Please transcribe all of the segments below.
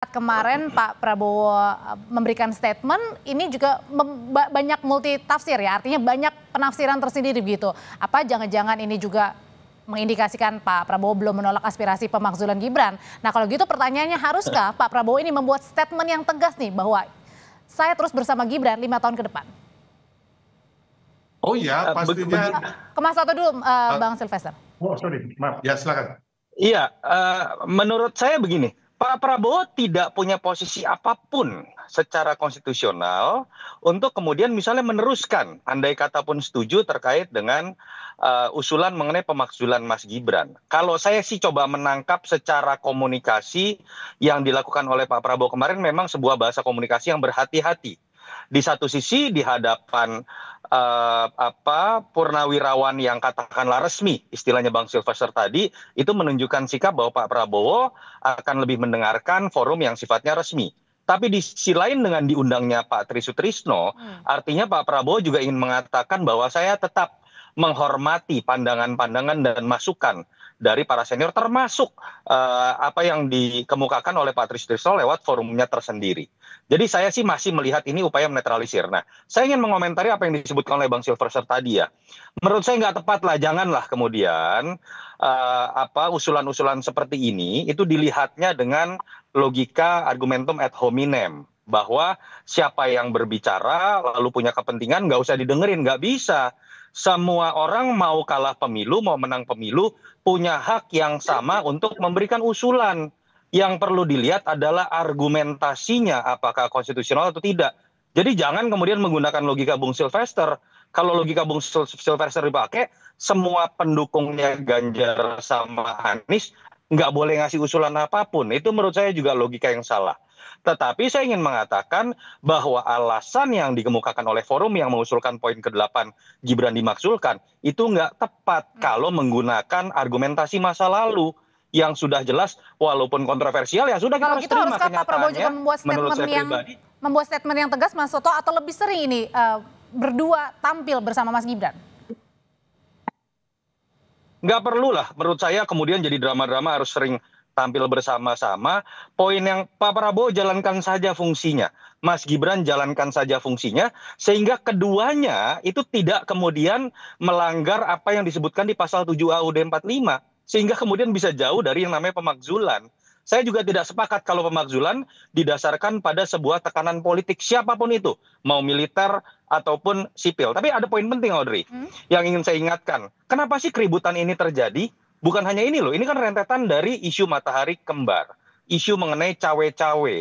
Kemarin Pak Prabowo memberikan statement, ini juga banyak multi tafsir ya, artinya banyak penafsiran tersendiri begitu. Apa jangan-jangan ini juga mengindikasikan Pak Prabowo belum menolak aspirasi pemakzulan Gibran. Nah kalau gitu pertanyaannya, haruskah Pak Prabowo ini membuat statement yang tegas nih bahwa saya terus bersama Gibran 5 tahun ke depan? Oh iya, pastinya. Ke Mas Toto dulu, Bang Silvester. Oh sorry, maaf. Ya silakan. Iya, menurut saya begini, Pak Prabowo tidak punya posisi apapun secara konstitusional untuk kemudian misalnya meneruskan, andai kata pun setuju terkait dengan usulan mengenai pemakzulan Mas Gibran. Kalau saya sih coba menangkap secara komunikasi yang dilakukan oleh Pak Prabowo kemarin memang sebuah bahasa komunikasi yang berhati-hati. Di satu sisi di hadapan purnawirawan yang katakanlah resmi, istilahnya Bang Silvester tadi, itu menunjukkan sikap bahwa Pak Prabowo akan lebih mendengarkan forum yang sifatnya resmi. Tapi di sisi lain dengan diundangnya Pak Tri Sutrisno, artinya Pak Prabowo juga ingin mengatakan bahwa saya tetap menghormati pandangan-pandangan dan masukan dari para senior, termasuk apa yang dikemukakan oleh Pak Tri Sutrisno lewat forumnya tersendiri. Jadi saya sih masih melihat ini upaya menetralisir. Nah, saya ingin mengomentari apa yang disebutkan oleh Bang Silvester tadi ya. Menurut saya nggak tepat lah, janganlah kemudian usulan-usulan seperti ini itu dilihatnya dengan logika argumentum ad hominem. Bahwa siapa yang berbicara lalu punya kepentingan nggak usah didengerin, nggak bisa. Semua orang mau kalah pemilu, mau menang pemilu, punya hak yang sama untuk memberikan usulan. Yang perlu dilihat adalah argumentasinya, apakah konstitusional atau tidak. Jadi jangan kemudian menggunakan logika Bung Silvester. Kalau logika Bung Silvester dipakai, semua pendukungnya Ganjar sama Anies nggak boleh ngasih usulan apapun. Itu menurut saya juga logika yang salah. Tetapi saya ingin mengatakan bahwa alasan yang dikemukakan oleh forum yang mengusulkan poin ke-8 Gibran dimakzulkan, itu nggak tepat kalau menggunakan argumentasi masa lalu yang sudah jelas walaupun kontroversial ya sudah kita harus terima kenyataannya. Kalau gitu haruskah Pak Prabowo juga membuat statement yang tegas, Mas Toto, atau lebih sering ini berdua tampil bersama Mas Gibran? Nggak perlu lah menurut saya kemudian jadi drama-drama harus sering tampil bersama-sama. Poin yang Pak Prabowo jalankan saja fungsinya, Mas Gibran jalankan saja fungsinya, sehingga keduanya itu tidak kemudian melanggar apa yang disebutkan di pasal 7 AUD 45. Sehingga kemudian bisa jauh dari yang namanya pemakzulan. Saya juga tidak sepakat kalau pemakzulan didasarkan pada sebuah tekanan politik siapapun itu, mau militer ataupun sipil. Tapi ada poin penting, Audrey, yang ingin saya ingatkan. Kenapa sih keributan ini terjadi? Bukan hanya ini loh, ini kan rentetan dari isu matahari kembar, isu mengenai cawe-cawe,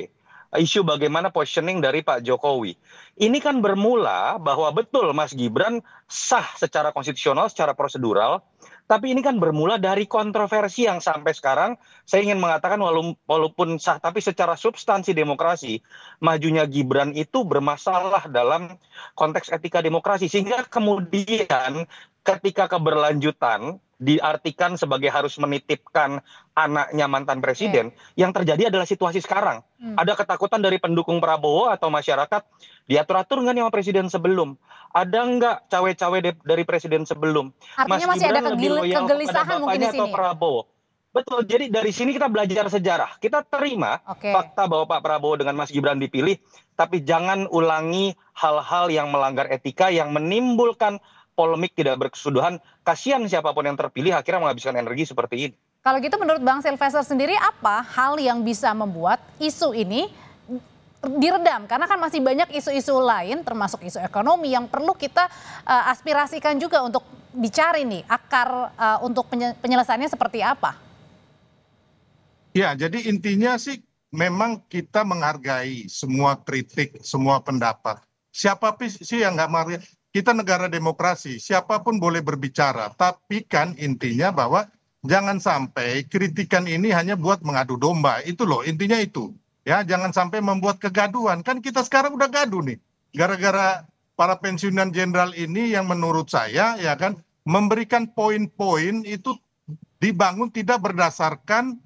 isu bagaimana positioning dari Pak Jokowi. Ini kan bermula bahwa betul Mas Gibran sah secara konstitusional, secara prosedural, tapi ini kan bermula dari kontroversi yang sampai sekarang saya ingin mengatakan walaupun sah tapi secara substansi demokrasi majunya Gibran itu bermasalah dalam konteks etika demokrasi, sehingga kemudian ketika keberlanjutan diartikan sebagai harus menitipkan anaknya mantan presiden, yang terjadi adalah situasi sekarang. Ada ketakutan dari pendukung Prabowo atau masyarakat, diatur-atur nggak nih sama presiden sebelum? Ada nggak cawe-cawe dari presiden sebelum? Artinya Mas masih Gibran ada lebih loyal kegelisahan kepada mungkin di bapaknya atau sini. Prabowo? Betul, jadi dari sini kita belajar sejarah. Kita terima fakta bahwa Pak Prabowo dengan Mas Gibran dipilih, tapi jangan ulangi hal-hal yang melanggar etika, yang menimbulkan polemik tidak berkesudahan. Kasihan siapapun yang terpilih akhirnya menghabiskan energi seperti ini. Kalau gitu menurut Bang Silvester sendiri, apa hal yang bisa membuat isu ini diredam? Karena kan masih banyak isu-isu lain termasuk isu ekonomi yang perlu kita aspirasikan juga untuk dicari nih akar untuk penyelesaiannya seperti apa? Ya, jadi intinya sih memang kita menghargai semua kritik, semua pendapat. Siapa sih yang nggak menghargai? Kita negara demokrasi, siapapun boleh berbicara. Tapi kan intinya bahwa jangan sampai kritikan ini hanya buat mengadu domba. Itu loh, intinya itu. Ya, jangan sampai membuat kegaduhan. Kan kita sekarang udah gaduh nih. Gara-gara para pensiunan jenderal ini yang menurut saya ya kan memberikan poin-poin itu dibangun tidak berdasarkan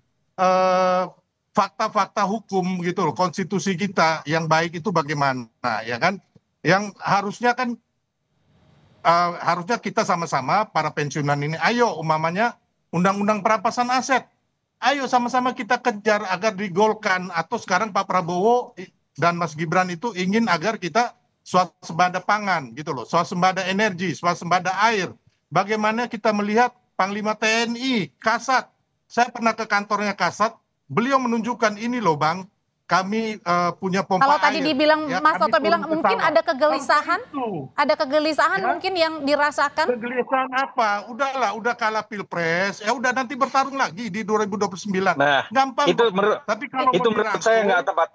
fakta-fakta hukum gitu loh. Konstitusi kita yang baik itu bagaimana ya kan? Yang harusnya kan harusnya kita sama-sama para pensiunan ini, ayo umpamanya undang-undang perampasan aset, ayo sama-sama kita kejar agar digolkan, atau sekarang Pak Prabowo dan Mas Gibran itu ingin agar kita swasembada pangan gitu loh, swasembada energi, swasembada air. Bagaimana kita melihat Panglima TNI, Kasat. Saya pernah ke kantornya Kasat, beliau menunjukkan ini loh Bang, kami punya pompa Kalau air. tadi dibilang, Ya, Mas Toto kami bilang turun ke mungkin sawah. ada kegelisahan, ada kegelisahan Ya. mungkin yang dirasakan. Kegelisahan apa? Udahlah, udah kalah pilpres, ya udah nanti bertarung lagi di 2029. Nah, Gampang itu kok. Tapi kalau mau menurut saya nggak tepat.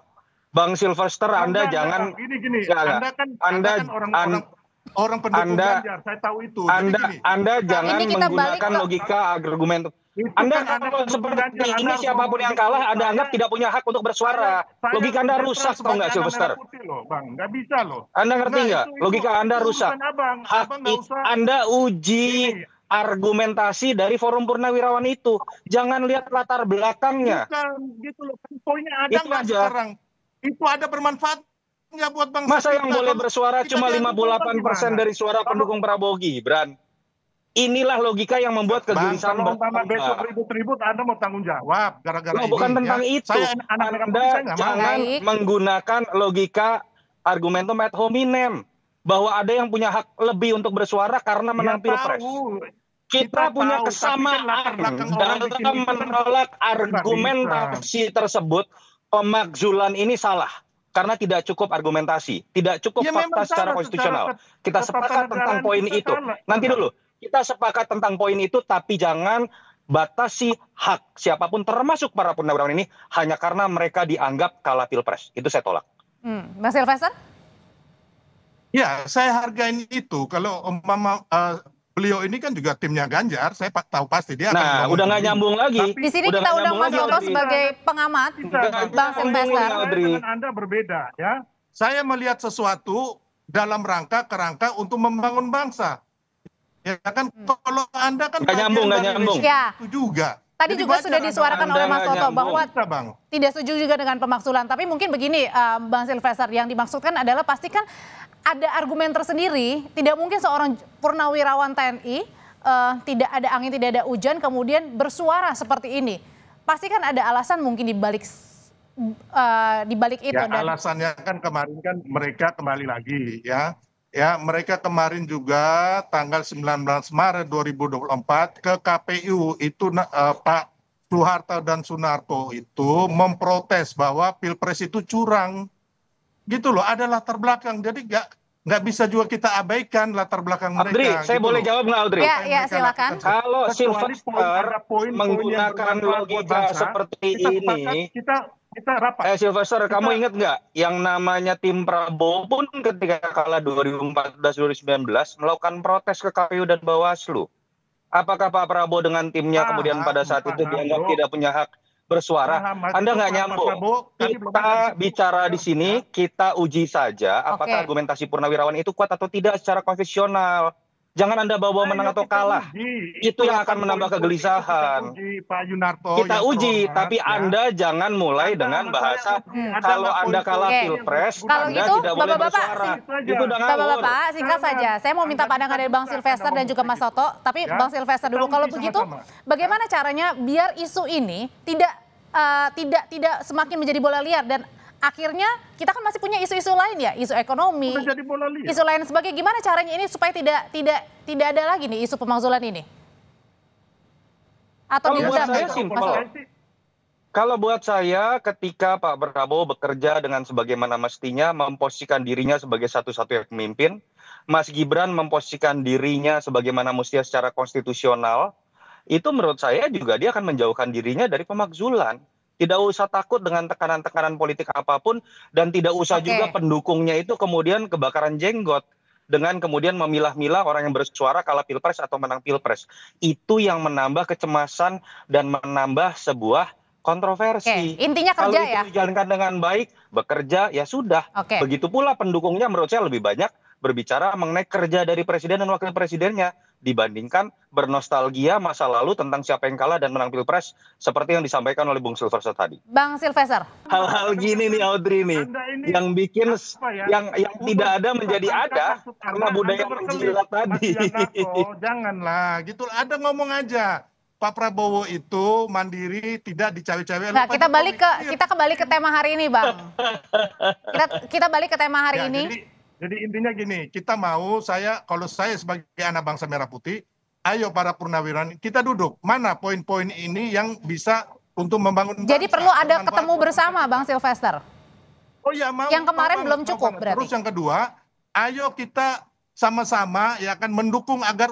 Bang Sylvester, Anda Enggak, jangan gini. Nggak. Anda kan orang pendukung Anda- Ganjar, saya tahu itu. Jadi gini, Anda jangan Ini kita balik menggunakan ke- logika argumen. itu Anda kan kalau pendukung seperti Ganjar, Anda ini harus siapapun ngomong yang gitu. kalah Anda anggap tidak punya hak untuk bersuara. Saya Logika Anda netral rusak, tau sebagai nggak anak Sylvester? merah putih loh, Bang. Nggak bisa loh. Anda ngerti nggak? itu- Logika Anda itu rusak. urusan Abang. Hak Abang nggak usah. Anda uji Gini. argumentasi dari Forum Purnawirawan itu. Jangan lihat latar belakangnya. Bukan gitu loh. Poinnya ada Itu nggak aja. sekarang? Itu ada bermanfaat nggak buat bangsa Masa yang kita? boleh Kalau bersuara kita cuma diadu 58% gimana? dari suara pendukung Prabowo Gibran? Inilah logika yang membuat Bang, kegelisahan kalau umpama bertambah. besok ribut-ribut, Anda mau tanggung jawab gara-gara Loh, ini. bukan tentang ya. itu. Saya anak merah putih, saya Anda nggak mau. jangan Baik. menggunakan logika argumentum ad hominem bahwa ada yang punya hak lebih untuk bersuara karena menang Ya, pilpres. tahu. Kita punya tahu, tapi kan kesamaan latar belakang orang dalam bikin itu kan menolak argumentasi tersebut. Pemakzulan ini salah karena tidak cukup argumentasi, tidak cukup Ya, memang fakta secara salah konstitusional. secara Kita sepakat tentang ketatanegaraan poin kita itu. salah. Nanti dulu, kita sepakat tentang poin itu, tapi jangan batasi hak siapapun termasuk para purnawirawan ini hanya karena mereka dianggap kalah pilpres. Itu saya tolak. Mas Sylvester? Ya, saya hargain itu. Kalau umpama beliau ini kan juga timnya Ganjar, saya tahu pasti dia akan Nah, ngomong udah nggak begini. nyambung lagi. Tapi- Di sini Udah kita nggak undang nyambung Mas lagi, Toto Audrey. sebagai pengamat, Bisa, Nggak Bang nyambung, Sylvester. Saya Audrey. dengan Anda berbeda ya. Saya melihat sesuatu dalam kerangka untuk membangun bangsa. Ya kan, kalau Anda kan Nggak nyambung, nggak bagian dari nyambung. rezim Ya. itu juga. Tadi Jadi juga wajar sudah Anda disuarakan Anda oleh Mas nggak Toto nyambung. bahwa bisa, Bang. tidak setuju juga dengan pemakzulan. Tapi mungkin begini, Bang Sylvester, yang dimaksudkan adalah pastikan ada argumen tersendiri. Tidak mungkin seorang purnawirawan TNI tidak ada angin, tidak ada hujan, kemudian bersuara seperti ini. Pasti kan ada alasan mungkin di balik itu. Ya, Dan alasannya kan kemarin kan mereka kembali lagi ya. Ya, mereka kemarin juga tanggal 19 Maret 2024 ke KPU itu Pak Soeharto dan Sunarto itu memprotes bahwa Pilpres itu curang. Gitu loh, ada latar belakang. Jadi nggak bisa juga kita abaikan latar belakang mereka. Audrey, saya gitu boleh loh. jawab nggak, Audrey? Ya, Apa yang mereka silakan. lakukan. Kalau Kecuali Sylvester ada poin-poin yang menggunakan bermanfaat buat logika bangsa, seperti kita ini, sepakat, kita rapat. Sylvester, kamu ingat nggak yang namanya tim Prabowo pun ketika kalah 2014-2019 melakukan protes ke KPU dan Bawaslu. Apakah Pak Prabowo dengan timnya kemudian pada saat itu dianggap tidak punya hak bersuara? Anda nggak nyambung. Kita bicara di sini, kita uji saja apakah Oke. argumentasi purnawirawan itu kuat atau tidak secara konstitusional. Jangan Anda bawa menang atau kalah. Itu yang akan menambah kegelisahan. Pak Yunarto. Kita yang uji, terhormat, tapi ya. Anda jangan mulai dengan bahasa kalau Anda kalah Oke. pilpres, Kalau Anda gitu, tidak boleh Bapak-bapak, bersuara. singkat Itu udah ngawur. Bapak-bapak, singkat saja. Saya mau minta pandangan dari Bang Sylvester dan juga Mas Toto. Tapi Ya, Bang Sylvester dulu. kita Kalau uji begitu, sama-sama. bagaimana caranya biar isu ini tidak semakin menjadi bola liar dan akhirnya kita kan masih punya isu-isu lain ya, isu ekonomi, Udah jadi bola liar. isu lain sebagainya. Gimana caranya ini supaya tidak ada lagi nih isu pemakzulan ini? Atau Kalau buat diundang saya gitu, simpel. Mas Toto? Kalau buat saya, ketika Pak Prabowo bekerja dengan sebagaimana mestinya, memposisikan dirinya sebagai satu-satunya pemimpin, Mas Gibran memposisikan dirinya sebagaimana mestinya secara konstitusional, itu menurut saya juga dia akan menjauhkan dirinya dari pemakzulan. Tidak usah takut dengan tekanan-tekanan politik apapun, dan tidak usah Oke. juga pendukungnya itu kemudian kebakaran jenggot dengan kemudian memilah-milah orang yang bersuara kalah pilpres atau menang pilpres. Itu yang menambah kecemasan dan menambah sebuah kontroversi. Oke, intinya Kalau kerja itu ya. dijalankan dengan baik, bekerja, ya sudah. Oke. Begitu pula pendukungnya menurut saya lebih banyak berbicara mengenai kerja dari presiden dan wakil presidennya dibandingkan bernostalgia masa lalu tentang siapa yang kalah dan menang pilpres seperti yang disampaikan oleh Bung Sylvester tadi. Bang Sylvester. Hal-hal gini nih Audrey nih Anda ini yang bikin yang tidak ada menjadi Angka ada maksud karena Anda budaya berkelit, menjilat tadi. Mas Yanarto, janganlah gitu. Anda ngomong aja. Pak Prabowo itu mandiri, tidak dicawe-cawe. Nah, kita kembali ke tema hari ini, Bang. Kita balik ke tema hari Ya, ini. jadi intinya gini, kalau saya sebagai anak bangsa Merah Putih, ayo para purnawirawan kita duduk. Mana poin-poin ini yang bisa untuk membangun bangsa. Jadi perlu ada ketemu bersama, Bang Sylvester. Oh ya, mau. Yang kemarin belum cukup berarti. Terus yang kedua, ayo kita sama-sama ya kan mendukung agar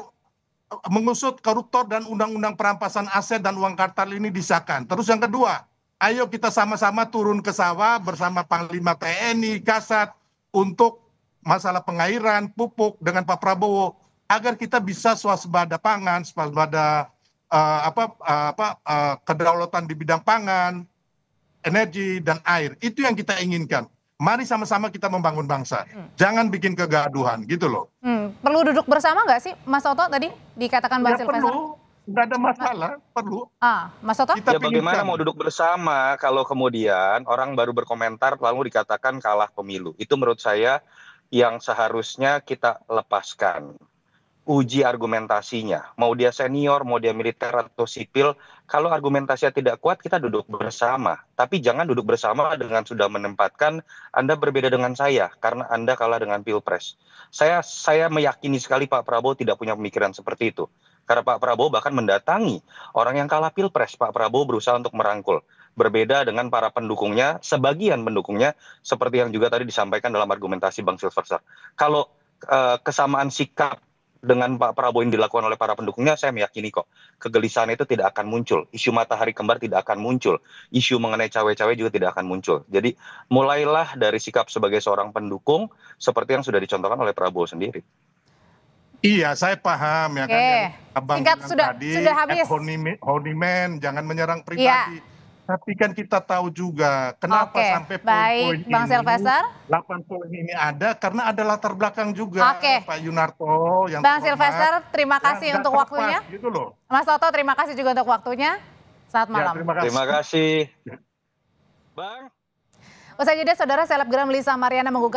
mengusut koruptor dan undang-undang perampasan aset dan uang kartal ini disahkan. Terus yang kedua, ayo kita sama-sama turun ke sawah bersama Panglima TNI, Kasat untuk masalah pengairan, pupuk dengan Pak Prabowo agar kita bisa swasembada pangan, swasembada kedaulatan di bidang pangan, energi dan air. Itu yang kita inginkan. Mari sama-sama kita membangun bangsa. Jangan bikin kegaduhan gitu loh. Perlu duduk bersama nggak sih, Mas Toto tadi dikatakan Bang Sylvester? Perlu, nggak ada masalah, perlu. Mas Toto? Ya bagaimana mau duduk bersama kalau kemudian orang baru berkomentar lalu dikatakan kalah pemilu. Itu menurut saya yang seharusnya kita lepaskan. Uji argumentasinya, mau dia senior, mau dia militer atau sipil, kalau argumentasinya tidak kuat kita duduk bersama. Tapi jangan duduk bersama dengan sudah menempatkan Anda berbeda dengan saya karena Anda kalah dengan Pilpres. Saya meyakini sekali Pak Prabowo tidak punya pemikiran seperti itu. Karena Pak Prabowo bahkan mendatangi orang yang kalah Pilpres. Pak Prabowo berusaha untuk merangkul. Berbeda dengan para pendukungnya, sebagian pendukungnya seperti yang juga tadi disampaikan dalam argumentasi Bang Sylvester. Kalau kesamaan sikap dengan Pak Prabowo yang dilakukan oleh para pendukungnya, saya meyakini kok kegelisahan itu tidak akan muncul. Isu matahari kembar tidak akan muncul. Isu mengenai cawe-cawe juga tidak akan muncul. Jadi mulailah dari sikap sebagai seorang pendukung seperti yang sudah dicontohkan oleh Prabowo sendiri. Iya, saya paham ya kan. Yang Abang Singkat, bilang tadi, sudah habis. Honeyman, jangan menyerang pribadi. Tapi kan kita tahu juga kenapa sampai poin-poin Bang Sylvester. 8 poin ini ada karena ada latar belakang juga Pak Yunarto yang Bang Sylvester, terima kasih untuk waktunya. Gitu loh. Mas Toto, terima kasih juga untuk waktunya. Selamat malam. Terima kasih. Bang. Usai jeda, Saudara, selebgram Lisa Mariana menggugat